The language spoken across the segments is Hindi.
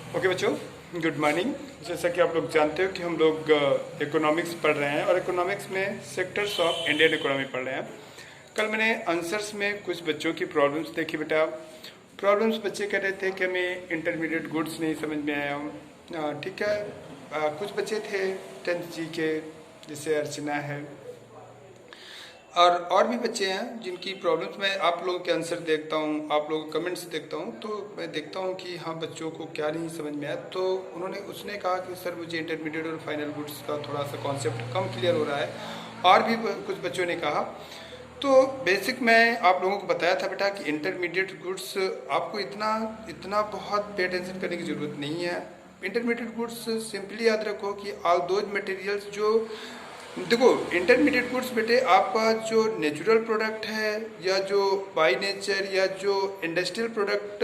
ओके बच्चों, गुड मॉर्निंग। जैसा कि आप लोग जानते हो कि हम लोग इकोनॉमिक्स पढ़ रहे हैं और इकोनॉमिक्स में सेक्टर्स ऑफ इंडियन इकोनॉमी पढ़ रहे हैं। कल मैंने आंसर्स में कुछ बच्चों की प्रॉब्लम्स देखी बेटा। प्रॉब्लम्स बच्चे कह रहे थे कि हमें इंटरमीडिएट गुड्स नहीं समझ में आया। ठीक है, कुछ बच्चे थे 10th जी के, जैसे अर्चना है और भी बच्चे हैं जिनकी प्रॉब्लम्स मैं आप लोगों के आंसर देखता हूँ, आप लोगों के कमेंट्स देखता हूँ, तो मैं देखता हूँ कि हाँ बच्चों को क्या नहीं समझ में आया। तो उसने कहा कि सर मुझे इंटरमीडिएट और फाइनल गुड्स का थोड़ा सा कॉन्सेप्ट कम क्लियर हो रहा है। और भी कुछ बच्चों ने कहा। तो बेसिक मैं आप लोगों को बताया था बेटा कि इंटरमीडिएट गुड्स आपको इतना बहुत पे अटेंशन करने की ज़रूरत नहीं है। इंटरमीडिएट गुड्स सिंपली याद रखो कि ऑल दोज मटेरियल्स जो देखो, इंटरमीडिएट गुड्स बेटे आपका जो नेचुरल प्रोडक्ट है या जो बाय नेचर या जो इंडस्ट्रियल प्रोडक्ट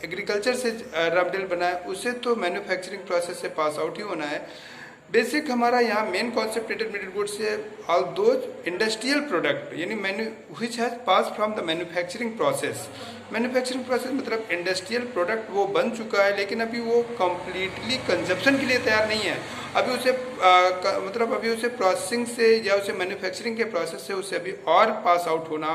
एग्रीकल्चर से रॉ मटेरियल बना है उसे तो मैन्युफैक्चरिंग प्रोसेस से पास आउट ही होना है। बेसिक हमारा यहाँ मेन कॉन्सेप्ट इंटरमीडिएट गुड्स से ऑल दोज इंडस्ट्रियल प्रोडक्ट यानी which has pass from the manufacturing process. Manufacturing process मतलब इंडस्ट्रियल प्रोडक्ट वो बन चुका है लेकिन अभी वो कंप्लीटली कंजप्शन के लिए तैयार नहीं है। अभी उसे अभी उसे प्रोसेसिंग से या उसे मैन्युफैक्चरिंग के प्रोसेस से उसे अभी और पास आउट होना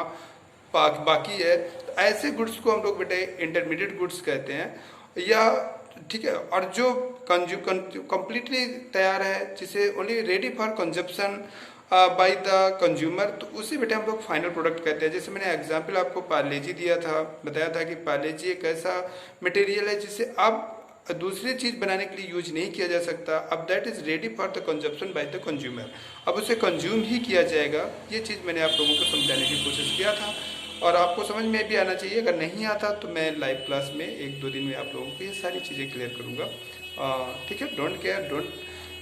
बाकी है। तो ऐसे गुड्स को हम लोग बेटे इंटरमीडिएट गुड्स कहते हैं। या ठीक है, और जो कंप्लीटली तैयार है जिसे only ready for consumption by the consumer, तो उसी बेटे हम लोग फाइनल प्रोडक्ट कहते हैं। जैसे मैंने एग्जांपल आपको पार्लेजी दिया था, बताया था कि पार्लेजी एक ऐसा मटेरियल है जिसे आप दूसरी चीज बनाने के लिए यूज नहीं किया जा सकता। अब that is ready for the consumption by the consumer, अब उसे कंज्यूम ही किया जाएगा। ये चीज मैंने आप लोगों को समझाने की कोशिश किया था और आपको समझ में भी आना चाहिए। अगर नहीं आता तो मैं लाइव क्लास में 1-2 दिन में आप लोगों को ये सारी चीज़ें क्लियर करूँगा। ठीक है, don't care, don't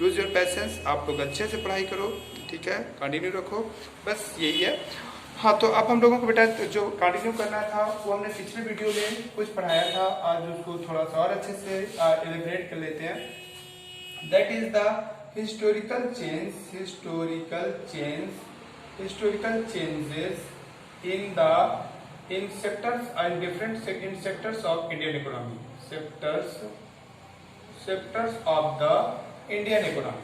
lose your patience. आप लोग अच्छे से पढ़ाई करो, ठीक है, कंटिन्यू रखो, बस यही है। हाँ, तो अब हम लोगों को बेटा जो कंटिन्यू करना था वो हमने पिछले वीडियो में कुछ पढ़ाया था, आज उसको थोड़ा सा और अच्छे से एलिब्रेट कर लेते हैं। That is the historical changes in sectors and different in sectors of Indian economy, sectors of the Indian economy।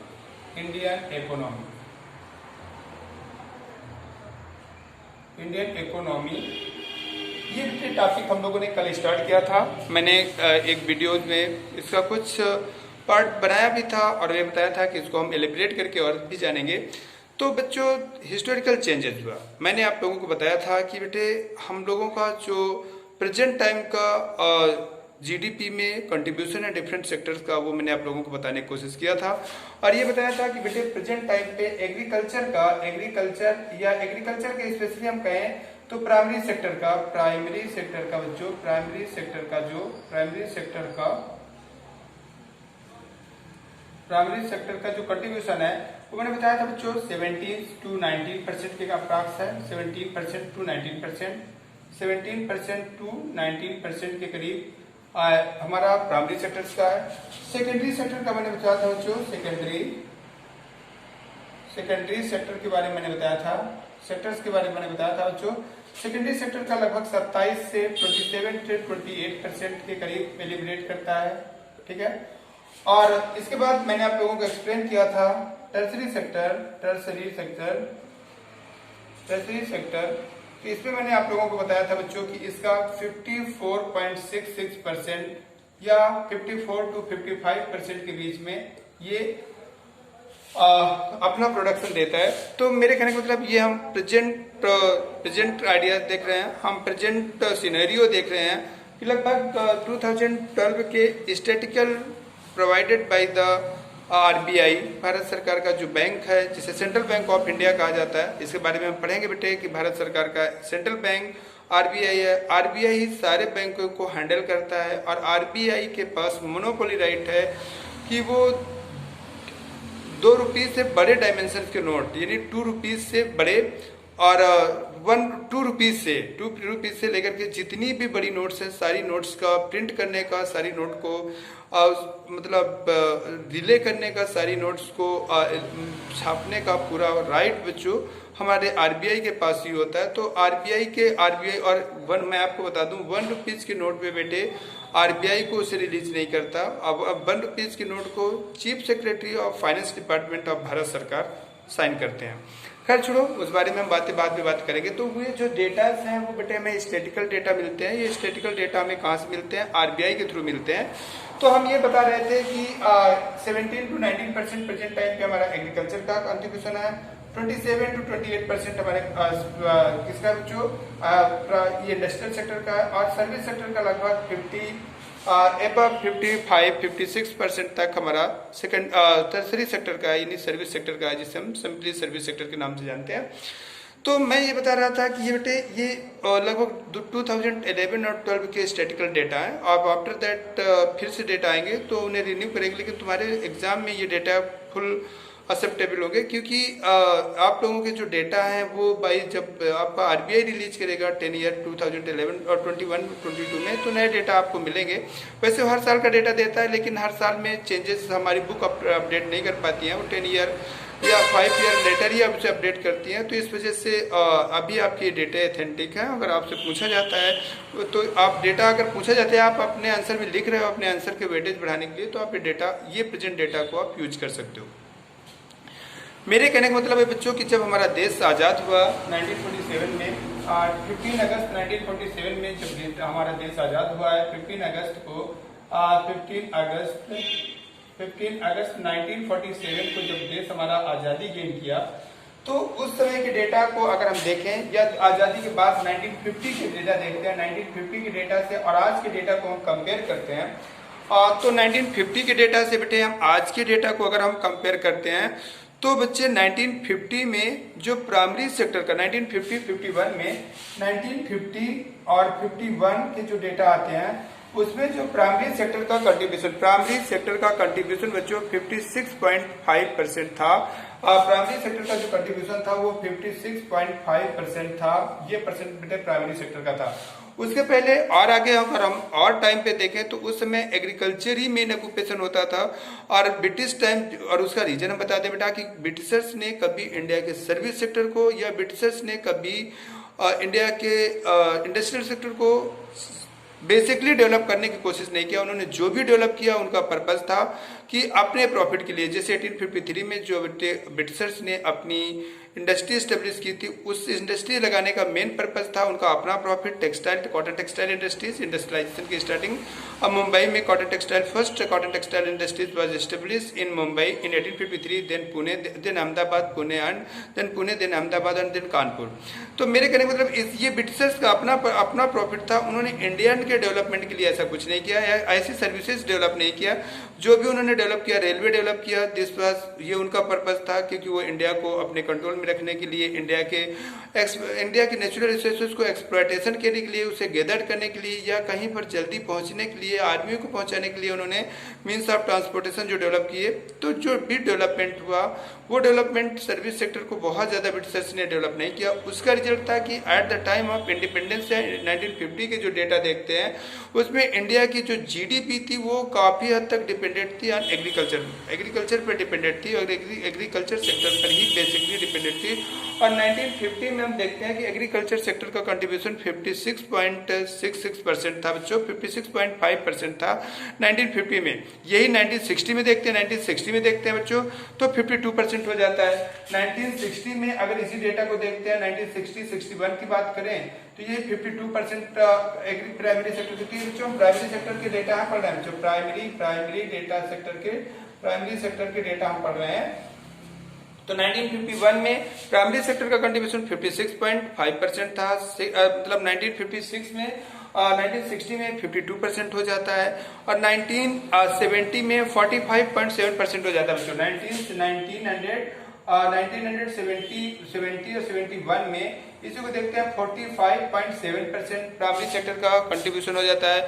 ये टॉपिक हम लोगों ने कल स्टार्ट किया था। मैंने एक वीडियो में इसका कुछ पार्ट बनाया भी था और ये बताया था कि इसको हम एलिब्रेट करके और भी जानेंगे। तो बच्चों, हिस्टोरिकल चेंजेस हुआ, मैंने आप लोगों को बताया था कि बेटे हम लोगों का जो प्रेजेंट टाइम का जीडीपी में कंट्रीब्यूशन है डिफरेंट सेक्टर्स का, वो मैंने आप लोगों को बताने की कोशिश किया था। और ये बताया था कि बेटे प्रेजेंट टाइम पे एग्रीकल्चर के स्पेशली हम कहें तो प्राइमरी सेक्टर का जो कंट्रीब्यूशन है वो मैंने बताया था बच्चों 17 to 19% के अप्रॉक्स है। 17% to 19% के करीब हमारा प्राइमरी सेक्टर्स का है। सेकेंडरी सेक्टर का मैंने बताया था बच्चों, सेकेंडरी सेक्टर के बारे में मैंने बताया था, सेक्टर्स के बारे में मैंने बताया था बच्चों। सेकेंडरी सेक्टर का लगभग 27 से 27 से 28% के करीब एलिब्रेट करता है, ठीक है। और इसके बाद मैंने आप लोगों को एक्सप्लेन किया था टर्सरी सेक्टर। तो इसमें मैंने आप लोगों को बताया था बच्चों कि इसका 54.66% या 54 to 55% के बीच में ये अपना प्रोडक्शन देता है। तो मेरे कहने का मतलब ये हम प्रेजेंट आइडिया देख रहे हैं, हम प्रेजेंट सिनेरियो देख रहे हैं कि लगभग 2012 के statistical provided by the RBI, Bharat सरकार का जो बैंक है जिसे सेंट्रल बैंक ऑफ इंडिया कहा जाता है, इसके बारे में हम पढ़ेंगे बेटे कि भारत सरकार का सेंट्रल बैंक आरबीआई है। आरबीआई ही सारे बैंकों को हैंडल करता है और आरबीआई के पास मोनोपोली राइट है कि वो 2 रुपये से बड़े डायमेंशन के नोट यानी 2 रुपीज से बड़े और 2 रुपीज़ से 2 रुपीज़ से लेकर के जितनी भी बड़ी नोट्स हैं, सारी नोट्स का प्रिंट करने का, सारी नोट को मतलब रिले करने का, सारी नोट्स को छापने का पूरा राइट बच्चों हमारे आरबीआई के पास ही होता है। तो आरबीआई और मैं आपको बता दूं 1 रुपीज़ के नोट पे बेटे आरबीआई को उसे रिलीज नहीं करता। अब 1 रुपीज़ के नोट को chief secretary of finance department of Bharat सरकार साइन करते हैं। खैर छोड़ो, उस बारे में हम बाद में बात करेंगे। तो ये जो डेटास हैं वो बेटे हमें स्टैटिकल डेटा मिलते हैं। ये स्टैटिकल डेटा हमें कहाँ से मिलते हैं? आरबीआई के थ्रू मिलते हैं। तो हम ये बता रहे थे कि 17 to 19% प्रेजेंट टाइम पे हमारा एग्रीकल्चर का कंट्रीब्यूशन है, 27 to 28% हमारे किसका जो ये इंडस्ट्रियल सेक्टर का है, और सर्विस सेक्टर का लगभग 55-56% तक हमारा टर्सरी सेक्टर का है, यानी सर्विस सेक्टर का है, जिसे हम सिंपली सर्विस सेक्टर के नाम से जानते हैं। तो मैं ये बता रहा था कि ये बेटे ये लगभग 2011 और 12 के स्टैटिकल डेटा है। अब आफ्टर दैट फिर से डेटा आएंगे तो उन्हें रिन्यू करेंगे, लेकिन तुम्हारे एग्जाम में ये डेटा फुल एक्सेप्टेबल होंगे, क्योंकि आप लोगों के जो डेटा हैं वो भाई जब आपका आरबीआई रिलीज करेगा 10 ईयर 2011 और 21-22 में, तो नए डेटा आपको मिलेंगे। वैसे हर साल का डेटा देता है, लेकिन हर साल में चेंजेस हमारी बुक अपडेट नहीं कर पाती हैं, वो 10 ईयर या 5 ईयर लेटर ही आपसे अपडेट करती हैं। तो इस वजह से अभी आपके डेटा ऑथेंटिक है। अगर आपसे पूछा जाता है तो आप डेटा अगर पूछा जाता है, आप अपने आंसर में लिख रहे हो अपने आंसर के वेटेज बढ़ाने के लिए, तो आप ये प्रेजेंट डेटा को आप यूज कर सकते हो। मेरे कहने का मतलब है बच्चों कि जब हमारा देश आज़ाद हुआ 1947 में, 15 अगस्त 1947 में जब हमारा देश आज़ाद हुआ है, 15 अगस्त 1947 को जब देश हमारा आज़ादी गेन किया, तो उस समय के डेटा को अगर हम देखें या आज़ादी के बाद 1950 के डेटा देखते हैं, 1950 के डेटा से और आज के डेटा को हम कंपेयर करते हैं, तो 1950 के डेटा से बेटे हम आज के डेटा को अगर हम कंपेयर करते हैं, तो बच्चे 1950 में जो प्राइमरी सेक्टर का 1950-51 में 1950 और 51 के जो डेटा आते हैं, उसमें जो प्राइमरी सेक्टर का कंट्रीब्यूशन बच्चों 56.5% था। प्राइमरी सेक्टर का जो कंट्रीब्यूशन था वो 56.5% था। ये परसेंट बेटे प्राइमरी सेक्टर का था। उसके पहले और आगे अगर हम और टाइम पे देखें तो उस समय एग्रीकल्चर ही मेन ऑक्यूपेशन होता था। और ब्रिटिश टाइम, और उसका रीजन हम बता दें बेटा कि ब्रिटिशर्स ने कभी इंडिया के सर्विस सेक्टर को या ब्रिटिशर्स ने कभी इंडिया के इंडस्ट्रियल सेक्टर को बेसिकली डेवलप करने की कोशिश नहीं किया। उन्होंने जो भी डेवलप किया उनका पर्पस था कि अपने प्रॉफिट के लिए, जैसे 1853 में जो ब्रिटिशर्स ने अपनी इंडस्ट्री स्टेब्लिश की थी, उस इंडस्ट्री लगाने का मेन पर्पस था उनका अपना profit. Cotton textile industries, industrialization की स्टार्टिंग अब मुंबई में first cotton textile industries was establish in Mumbai in 1853, then Pune, then Ahmedabad, then Ahmedabad and then Kanpur. तो मेरे कहने का मतलब ये ब्रिटिशर्स का अपना प्रॉफिट था। उन्होंने इंडियन के डेवलपमेंट के लिए ऐसा कुछ नहीं किया, ऐसी सर्विसेज डेवलप नहीं किया। जो भी उन्होंने डेवलप किया, रेलवे डेवलप किया, दिस वाज ये उनका पर्पस था, क्योंकि वो इंडिया को अपने कंट्रोल में रखने के लिए, इंडिया के नेचुरल रिसोर्सेज को एक्सप्लॉयटेशन करने के लिए, उसे गैदर करने के लिए, या कहीं पर जल्दी पहुंचने के लिए, आर्मियों को पहुंचाने के लिए उन्होंने मीन्स ऑफ ट्रांसपोर्टेशन जो डेवलप किए। तो जो भी डेवलपमेंट हुआ वो डेवलपमेंट सर्विस सेक्टर को बहुत ज़्यादा ब्रिटिशर्स ने डेवलप नहीं किया। उसका रिजल्ट था कि eight the time of independence 1950 के जो डेटा देखते हैं उसमें इंडिया की जो जीडीपी थी वो काफ़ी हद तक डिपेंडेंट थी ऑन एग्रीकल्चर पर डिपेंडेंट थी, और एग्रीकल्चर सेक्टर पर ही बेसिकली डिपेंडेंट थी। और 1950 में हम देखते हैं कि एग्रीकल्चर सेक्टर का कंट्रीब्यूशन 56.66% था बच्चों, 56.5% था 1950 में। यही 1960 में देखते हैं बच्चों तो 52% हो जाता है। 1960 में अगर इसी डेटा को देखते हैं, 1960-61 की बात करें तो ये 52% प्राइमरी सेक्टर की बच्चों। प्राइमरी सेक्टर के डेटा हम पढ़ रहे हैं बच्चों, प्राइमरी सेक्टर के डेटा हम पढ़ रहे हैं। तो 1951 में प्राइमरी सेक्टर का कंट्रीब्यूशन 56.5% था। मतलब 1956 में 1960 में 52% हो जाता है, और 1970 में 45.7% हो जाता है बच्चों। 1970 और 71 में इसी को देखते हैं 45.7% प्राइमरी सेक्टर का कंट्रीब्यूशन हो जाता है।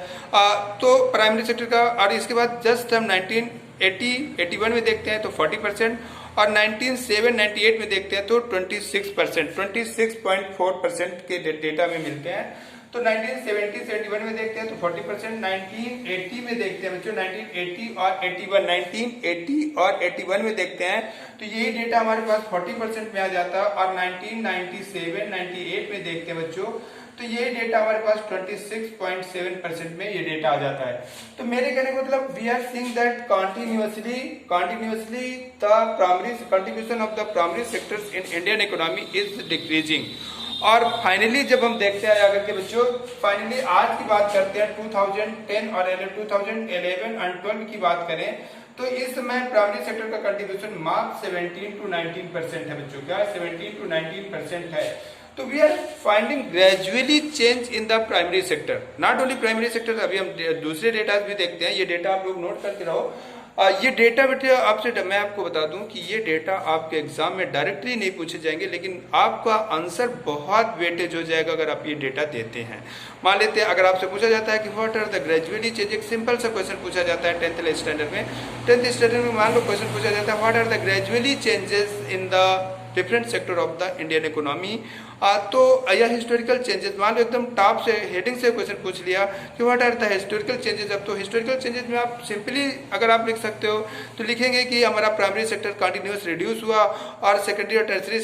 तो प्राइमरी सेक्टर का, और इसके बाद जस्ट हम 1981 में देखते हैं तो 40%, और 1998 में देखते हैं तो 26% के डेटा में मिलते हैं। तो 1970-71 में देखते हैं तो 40%, 1980 में देखते हैं बच्चों 1980 और 81 में देखते हैं तो यही डेटा हमारे पास 40% में आ जाता है। और 1997-98 में देखते हैं बच्चों तो ये डेटा हमारे पास 26.7% में ये डेटा आ जाता है। तो मेरे कहने का मतलब we are seeing that continuously the primary contribution of the primary sectors in Indian economy is decreasing। और फाइनली जब हम देखते हैं आगे के बच्चों, फाइनली आज की बात करते हैं 2010 और 2011 और 12 की बात करें तो इस समय प्राइमरी सेक्टर का कंट्रीब्यूशन मात्र 17 to 19% है बच्चों। क्या 17 to 19% है। तो we are finding gradually change in the primary sector, not only primary sector. अभी हम दूसरे डेटा भी देखते हैं, ये डेटा आप लोग नोट करके रहो। ये डेटा बेटे आपसे मैं आपको बता दूं कि ये डेटा आपके एग्जाम में डायरेक्टली नहीं पूछे जाएंगे, लेकिन आपका आंसर बहुत वेटेज हो जाएगा अगर आप ये डेटा देते हैं। मान लेते हैं अगर आपसे पूछा जाता है कि what are the gradually change, एक सिंपल सा क्वेश्चन पूछा जाता है 10th स्टैंडर्ड में। 10th स्टैंडर्ड में मान लो क्वेश्चन पूछा जाता है what are the gradually changes in the different sector of the Indian economy. तो यह हिस्टोरिकल चेंजेस मान लो एकदम टॉप से हेडिंग से क्वेश्चन पूछ लिया कि what are the historical changes. अब तो हिस्टोरिकल चेंजेस में आप सिंपली अगर आप लिख सकते हो तो लिखेंगे कि हमारा प्राइमरी सेक्टर कंटिन्यूस रिड्यूस हुआ और सेकेंडरी और टर्सरी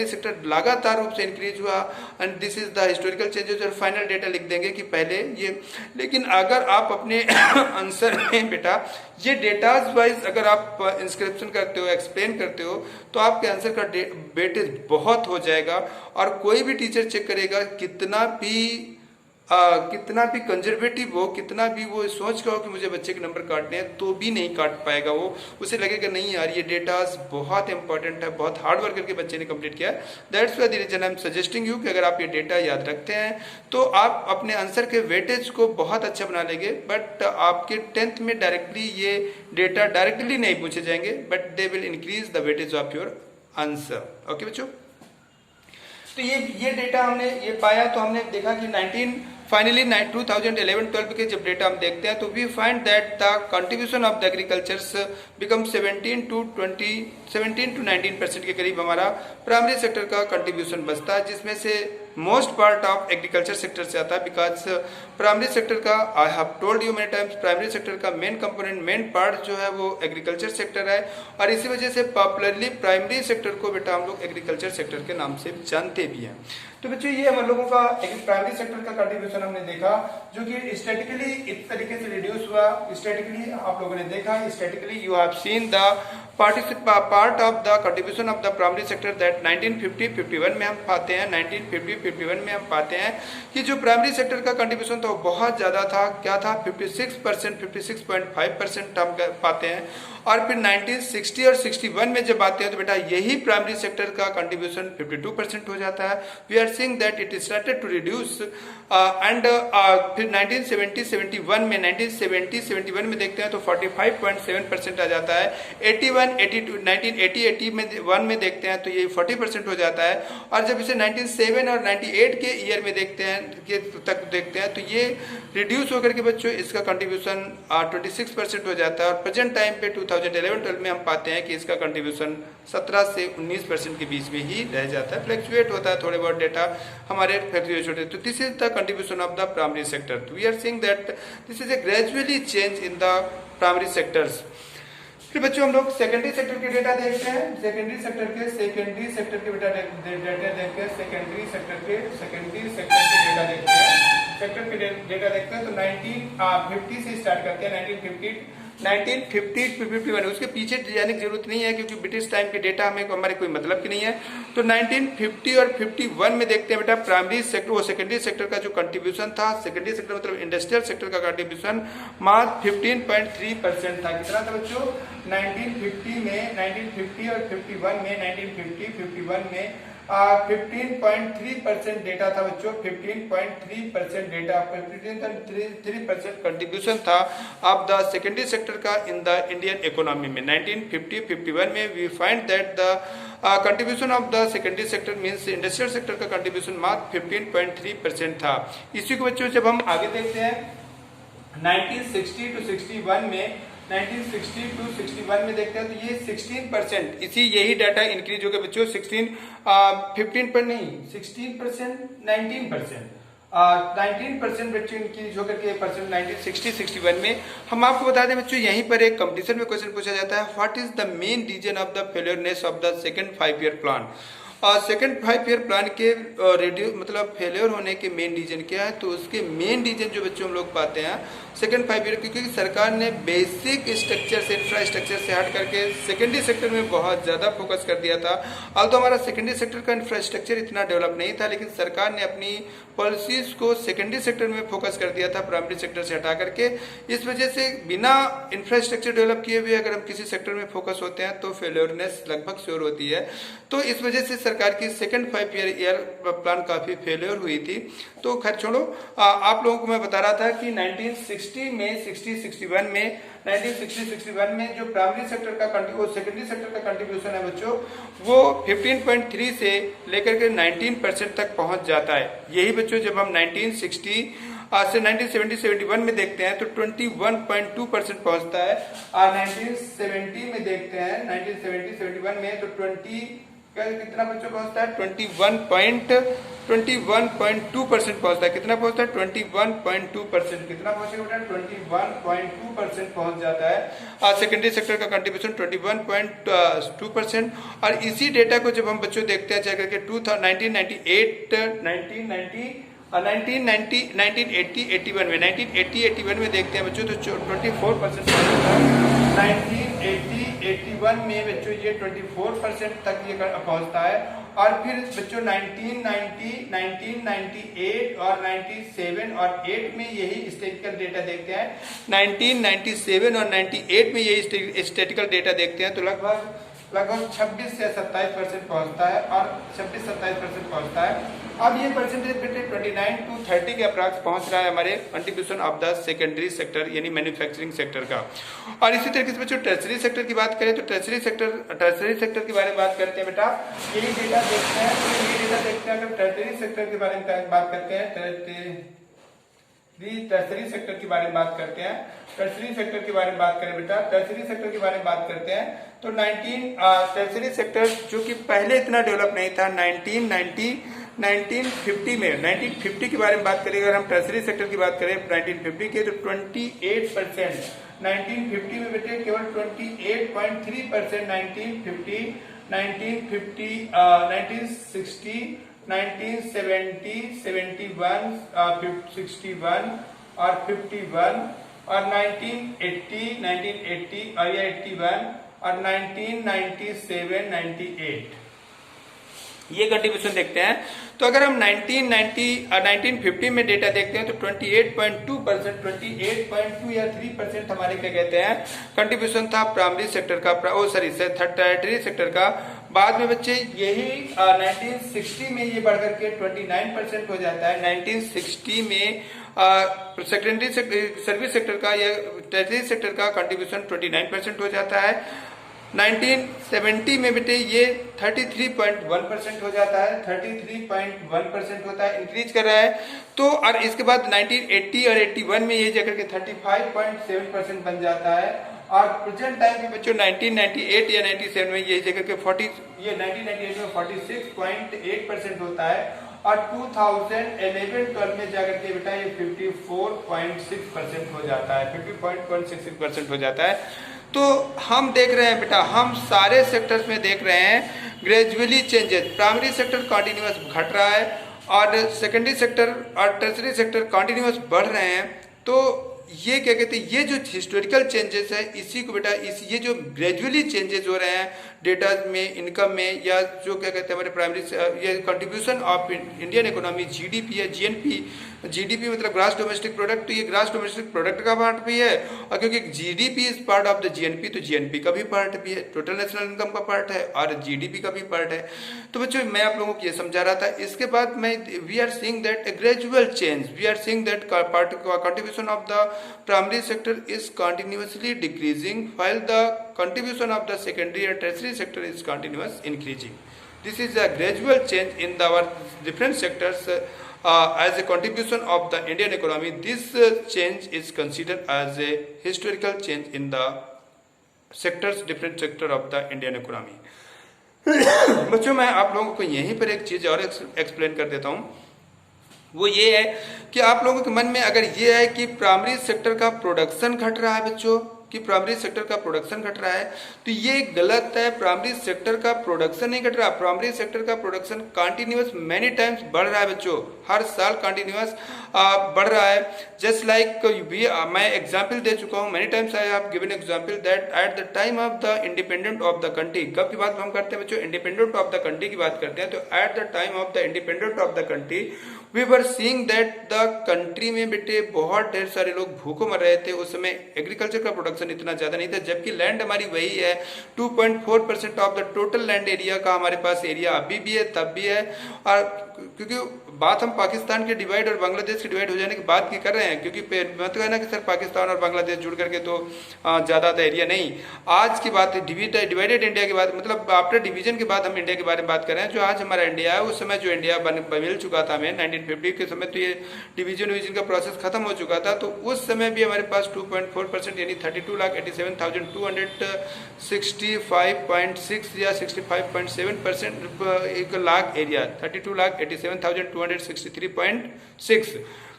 सेक्टर लगातार रूप से इंक्रीज हुआ and this is the historical changes. और फाइनल डेटा लिख देंगे कि पहले ये। लेकिन अगर आप अपने आंसर में बेटा ये डेटाज वाइज अगर आप इंस्क्रिप्शन करते हो, एक्सप्लेन करते हो तो आपके आंसर का वेटेज बहुत हो जाएगा। और कोई भी टीचर चेक करेगा कितना भी कंजर्वेटिव हो, कितना भी वो सोच का हो कि मुझे बच्चे के नंबर काटने हैं, तो भी नहीं काट पाएगा वो। उसे लगेगा नहीं यार ये डेटाज बहुत इंपॉर्टेंट है, बहुत हार्ड वर्क करके बच्चे ने कंप्लीट किया। That's why the reason I am suggesting you कि अगर आप ये डेटा याद रखते हैं तो आप अपने आंसर के वेटेज को बहुत अच्छा बना लेंगे। बट आपके 10th में डायरेक्टली ये डेटा डायरेक्टली नहीं पूछे जाएंगे, but they will increase the weightage of your answer. Okay बच्चों, तो ये डेटा हमने ये पाया तो हमने देखा कि 2011-12 के जब डेटा हम देखते हैं तो we find that the contribution of the agricultures become 17 to 19% के करीब हमारा प्राइमरी सेक्टर का कंट्रीब्यूशन बचता है, जिसमें से most part of agriculture sector से आता है। बिकॉज प्राइमरी सेक्टर का I have told you many times primary sector का मेन कंपोनेंट, मेन पार्ट जो है वो एग्रीकल्चर सेक्टर है। और इसी वजह से पॉपुलरली प्राइमरी सेक्टर को बेटा हम लोग एग्रीकल्चर सेक्टर के नाम से जानते भी हैं। तो बच्चों ये हम लोगों का प्राइमरी सेक्टर का कंट्रीब्यूशन हमने देखा जो कि स्टैटिकली इस तरीके से रिड्यूस हुआ। स्टैटिकली आप लोगों ने देखा, statically you have seen the part of the contribution of the primary sector that 1950-51 में हम पाते हैं। 1950-51 में हम पाते हैं कि जो प्राइमरी सेक्टर का कंट्रीब्यूशन था वो बहुत ज्यादा था। क्या था 56%, 56.5% हम पाते हैं। और फिर 1960 और 61 में जब आते हैं तो बेटा यही प्राइमरी सेक्टर का कंट्रीब्यूशन 52% हो जाता है। We are seeing that it started to reduce and फिर 1970-71 में देखते हैं तो 45.7% आ जाता है। 1980-81 में देखते हैं तो ये 40% हो जाता है। और जब इसे 97 और 98 के ईयर में देखते हैं तो ये रिड्यूस होकर के बच्चों इसका कंट्रीब्यूशन 26% हो जाता है। और प्रेजेंट टाइम पे 2011-12 में हम पाते हैं कि इसका कंट्रीब्यूशन 17 से 19% के बीच में ही रह जाता है। फ्लक्चुएट होता है थोड़े बहुत डेटा हमारे फ्लक्चुएट होते हैं। तो this is the contribution of the primary sector. We are seeing that this is a gradually change in the primary sectors. फिर बच्चों हम लोग सेकेंडरी सेक्टर के डेटा देखते हैं। सेकेंडरी सेक्टर के डेटा देखते हैं। सेकेंडरी सेक्टर के डेटा देखते हैं। सेक्टर के डेटा देखते हैं तो 1950 से स्टार्ट करते हैं। 1950-51 उसके पीछे जाने की जरूरत नहीं है क्योंकि ब्रिटिश टाइम के डेटा हमें हमारे कोई मतलब की नहीं है। तो 1950 और 51 में देखते हैं बेटा प्राइमरी सेक्टर वो सेकेंडरी सेक्टर का जो कंट्रीब्यूशन था, सेकेंडरी सेक्टर मतलब इंडस्ट्रियल सेक्टर का कंट्रीब्यूशन मात्र 15.3% था। कितना था बच्चों 1950 और 51 में 1950-51 में 15.3% डेटा था बच्चों। 15.3% डेटा 15.3% कंट्रीब्यूशन था ऑफ द सेकेंडरी सेक्टर का इन द इंडियन इकोनॉमी में। 1950-51 में we find that the contribution of the secondary sector means industrial sector का कंट्रीब्यूशन मात्र 15.3% था। इसी को बच्चों जब हम आगे देखते हैं 1960 to 61 में 1960 टू 61 में देखते हैं तो ये 16%, इसी यही डाटा इंक्रीज हो गया बच्चों 15 पर नहीं 16%, 19%, 19% बच्चों इंक्रीज होकर के परसेंट 1960-61 में। हम आपको बता दें बच्चों, यहीं पर एक कंपटीशन में क्वेश्चन पूछा जाता है, what is the main reason of the failureness of the second 5 year plan. Second 5 year plan के मतलब फेलियर होने के मेन रीजन क्या है, तो उसके मेन रीजन जो बच्चों हम लोग पाते हैं सेकंड 5 ईयर, क्योंकि सरकार ने बेसिक स्ट्रक्चर से इंफ्रास्ट्रक्चर से हट करके सेकेंडरी सेक्टर में बहुत ज़्यादा फोकस कर दिया था। तो हमारा सेकेंडरी सेक्टर का इंफ्रास्ट्रक्चर इतना डेवलप नहीं था, लेकिन सरकार ने अपनी पॉलिसीज को सेकेंडरी सेक्टर में फोकस कर दिया था प्राइमरी सेक्टर से हटा करके। इस वजह से बिना इंफ्रास्ट्रक्चर डेवलप किए हुए अगर हम किसी सेक्टर में फोकस होते हैं तो फेलियरनेस लगभग श्योर होती है। तो इस वजह से सरकार की सेकंड 5 ईयर प्लान काफी फेलियर हुई थी। तो खैर छोड़ो, आप लोगों को मैं बता रहा था कि 1960 में 60-61 में 1960-61 में जो प्राइमरी सेक्टर का सेकेंडरी सेक्टर का कंट्रीब्यूशन है बच्चों, वो 15.3 से लेकर के 19% तक पहुंच जाता है। यही बच्चों जब हम 1960 से 1970-71 में देखते हैं तो 21.2% पहुंचता है, और 1970 में देखते हैं 1970-71 में तो कितना बच्चों पहुंचता है 21.2% पहुंचता है। कितना पहुंचता है 21.2%, कितना पहुंचेगा बेटा 21.2% पहुंच जाता है। सेकेंडरी सेक्टर का कंट्रीब्यूशन 21.2%। और इसी डेटा को जब हम बच्चों देखते हैं चेक करके 1981 में 1980-81 में देखते हैं बच्चों तो 24% 1980-81 में बच्चों ये 24% तक ये पहुंचता है। और फिर बच्चों 1990, 1998 और 97 और 8 में यही स्टैटिस्टिकल डेटा देखते हैं। 1997 और 98 में यही स्टैटिस्टिकल डेटा देखते हैं तो लगभग 26 से 27% पहुंचता है, और 26-27% पहुंचता है। अब ये परसेंटेज 29 to 30 के अप्रॉक्स पहुंच रहा है हमारे contribution of the secondary sector यानी मैन्युफैक्चरिंग सेक्टर का। और इसी तरीके से बच्चों टर्सरी सेक्टर की बात करें तो टर्सरी सेक्टर के बारे में बात करते हैं बेटा, यही डेटा देखते हैं। अगर टर्सरी सेक्टर के बारे में बात करते हैं टर्सरी सेक्टर के बारे में बात करते हैं टर्सरी सेक्टर के बारे में बात करें बेटा, टर्सरी सेक्टर के बारे में बात करते हैं तो टर्सरी सेक्टर जो कि पहले इतना डेवलप नहीं था 1950 के बारे में बात करें। अगर हम टर्सरी सेक्टर की बात करें 1950 के तो 28%, 1950 में बेटे केवल 28.3%, 1950, 1960, 1970, 71, 61 और 51 और 1980 और या 81 और 1997, 98 ये कंट्रीब्यूशन देखते हैं। तो अगर हम 1950 में डेटा देखते हैं तो 28.2% 28.2 या 3% हमारे क्या कहते हैं कंट्रीब्यूशन था प्राइमरी सेक्टर का, टर्टियरी सेक्टर का। बाद में बच्चे यही 1960 में ये बढ़कर के 29% हो जाता है। 1960 में सेकेंडरी सर्विस सेक्टर का या टर्टियरी सेक्टर का कंट्रीब्यूशन 29% हो जाता है। 1970 में बेटे ये 33.1% हो जाता है, 33.1% होता है, इंक्रीज कर रहा है। तो और इसके बाद 1980 और 81 में ये जाकर के 35.7% बन जाता है। और प्रेजेंट टाइम में बच्चों 1998 या 97 में ये जगह के 1998 में 46.8% होता है, और 2011-12 में जाकर के बेटा ये 54.6% हो जाता है, 50.6% हो जाता है। तो हम देख रहे हैं बेटा, हम सारे सेक्टर्स में देख रहे हैं gradually changes. Primary sector continuous घट रहा है और सेकेंडरी सेक्टर और टर्सरी सेक्टर कंटिन्यूअस बढ़ रहे हैं। तो ये क्या कहते हैं, ये जो हिस्टोरिकल चेंजेस है इसी को बेटा ये जो ग्रेजुअली चेंजेस हो रहे हैं डेटा में, इनकम में, या जो क्या कहते हैं हमारे प्राइमरी ये contribution of Indian economy GDP या जीएनपी, जीडीपी मतलब ग्रास डोमेस्टिक प्रोडक्ट, तो ये ग्रास डोमेस्टिक प्रोडक्ट का पार्ट भी है, और क्योंकि GDP is part of the GNP तो जीएनपी का भी पार्ट भी है, टोटल नेशनल इनकम का पार्ट है और जीडीपी का भी पार्ट है। तो बच्चों मैं आप लोगों को ये समझा रहा था। इसके बाद we are seeing that a gradual change, we are seeing that contribution of the primary sector is continuously decreasing while the contribution of the secondary and tertiary sector is continuous increasing. This is a gradual change in our different sectors as a contribution of the Indian economy, this change is considered as a historical change in the sectors, different sector of the Indian economy. बच्चों मैं आप लोगों को यहीं पर एक चीज और एक्सप्लेन कर देता हूँ, वो ये है कि आप लोगों के मन में अगर ये है कि प्राइमरी सेक्टर का प्रोडक्शन घट रहा है बच्चों, कि प्राइमरी सेक्टर का प्रोडक्शन घट रहा है, तो ये गलत है। प्राइमरी सेक्टर का प्रोडक्शन नहीं घट रहा, प्राइमरी सेक्टर का प्रोडक्शन कंटिन्यूअस मेनी टाइम्स बढ़ रहा है बच्चों, हर साल कंटिन्यूअस बढ़ रहा है। जस्ट लाइक मैं एग्जांपल दे चुका हूँ many times, I have given example that at the time of the independent of the country, कब की बात हम करते हैं बच्चों, इंडिपेंडेंट ऑफ द कंट्री की बात करते हैं, तो at the time of the independent of the country we were seeing that the country में बेटे बहुत ढेर सारे लोग भूखों मर रहे थे। उस समय एग्रीकल्चर का प्रोडक्शन इतना ज्यादा नहीं था, जबकि लैंड हमारी वही है, 2.4% of the total land area का हमारे पास एरिया अभी भी है, तब भी है। और क्योंकि बात हम पाकिस्तान के डिवाइड और बांग्लादेश के डिवाइड हो जाने की बात की कर रहे हैं, क्योंकि मतलब है ना कि सर पाकिस्तान और बांग्लादेश जुड़ करके तो ज्यादा एरिया नहीं, आज की बात डिवाइडेड इंडिया की बात, मतलब आफ्टर डिवीजन के बाद हम इंडिया के बारे में बात कर रहे हैं। जो आज हमारा इंडिया है, उस समय जो इंडिया मिल चुका था हमें 1950 के समय, तो ये डिवीजन का प्रोसेस खत्म हो चुका था, तो उस समय भी हमारे पास 2.4% यानी 32,87,265.6 या 65.7% 1 लाख एरिया, 32,87,263.6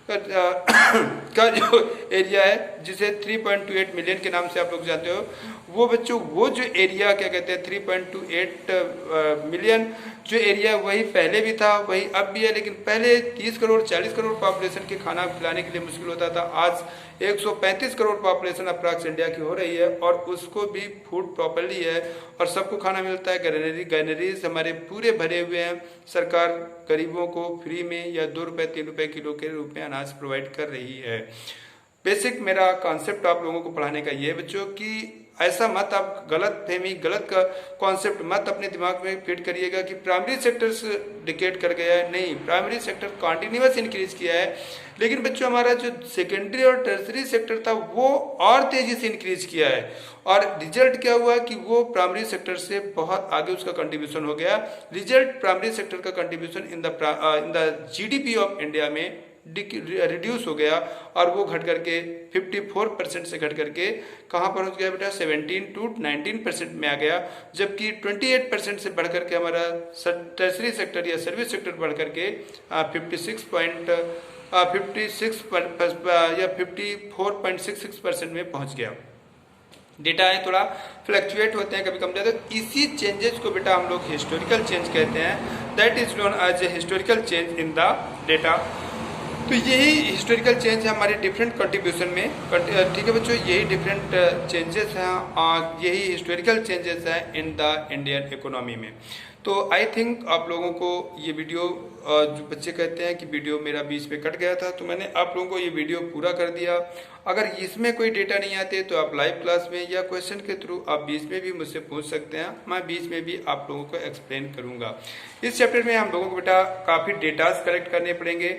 का जो एरिया है, जिसे 3.28 मिलियन के नाम से आप लोग जानते हो, वो बच्चों वो जो एरिया क्या कहते हैं 3.28 मिलियन जो एरिया वही पहले भी था, वही अब भी है। लेकिन पहले 30 करोड़ 40 करोड़ पॉपुलेशन के खाना खिलाने के लिए मुश्किल होता था, आज 135 करोड़ पॉपुलेशन अप्रॉक्स इंडिया की हो रही है, और उसको भी फूड प्रॉपरली है और सबको खाना मिलता है। गैनरीज हमारे पूरे भरे हुए हैं, सरकार गरीबों को फ्री में या 2 रुपए 3 रुपए किलो के रूप में अनाज प्रोवाइड कर रही है। बेसिक मेरा कॉन्सेप्ट आप लोगों को पढ़ाने का ये है बच्चों कि ऐसा मत आप गलत का कॉन्सेप्ट मत अपने दिमाग में फिट करिएगा कि प्राइमरी सेक्टर से डिकेट कर गया है, नहीं, प्राइमरी सेक्टर कंटिन्यूअस इंक्रीज किया है। लेकिन बच्चों हमारा जो सेकेंडरी और टर्सरी सेक्टर था वो और तेजी से इंक्रीज किया है, और रिजल्ट क्या हुआ कि वो प्राइमरी सेक्टर से बहुत आगे उसका कंट्रीब्यूशन हो गया। रिजल्ट प्राइमरी सेक्टर का contribution in the GDP of India में रिड्यूस हो गया, और वो घट करके 54% से घट करके कहाँ पर हो गया बेटा 17 to 19% में आ गया, जबकि 28% से बढ़ करके हमारा टर्सरी सेक्टर या सर्विस सेक्टर बढ़ करके 54.66% में पहुंच गया। डेटा है थोड़ा फ्लक्चुएट होते हैं, कभी कम जाते हैं, इसी चेंजेस को बेटा हम लोग हिस्टोरिकल चेंज कहते हैं, that is known as a historical change in the data. तो यही हिस्टोरिकल चेंज है हमारे डिफरेंट कंट्रीब्यूशन में, ठीक है बच्चों, यही डिफरेंट चेंजेस हैं और यही हिस्टोरिकल चेंजेस हैं इन द इंडियन इकोनॉमी में। तो आई थिंक आप लोगों को ये वीडियो, जो बच्चे कहते हैं कि वीडियो मेरा बीच में कट गया था, तो मैंने आप लोगों को ये वीडियो पूरा कर दिया। अगर इसमें कोई डेटा नहीं आते तो आप लाइव क्लास में या क्वेश्चन के थ्रू आप बीच में भी मुझसे पूछ सकते हैं, मैं बीच में भी आप लोगों को एक्सप्लेन करूंगा। इस चैप्टर में हम लोगों को बेटा काफ़ी डेटाज कलेक्ट करने पड़ेंगे,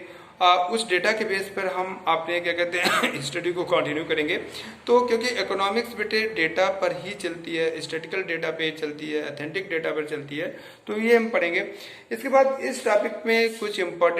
उस डेटा के बेस पर हम आपने क्या कहते हैं स्टडी को कंटिन्यू करेंगे। तो क्योंकि इकोनॉमिक्स बेटे डेटा पर ही चलती है, स्टैटिकल डेटा पे चलती है, ऑथेंटिक डेटा पर चलती है, तो ये हम पढ़ेंगे। इसके बाद इस टॉपिक में कुछ इम्पोर्टेंट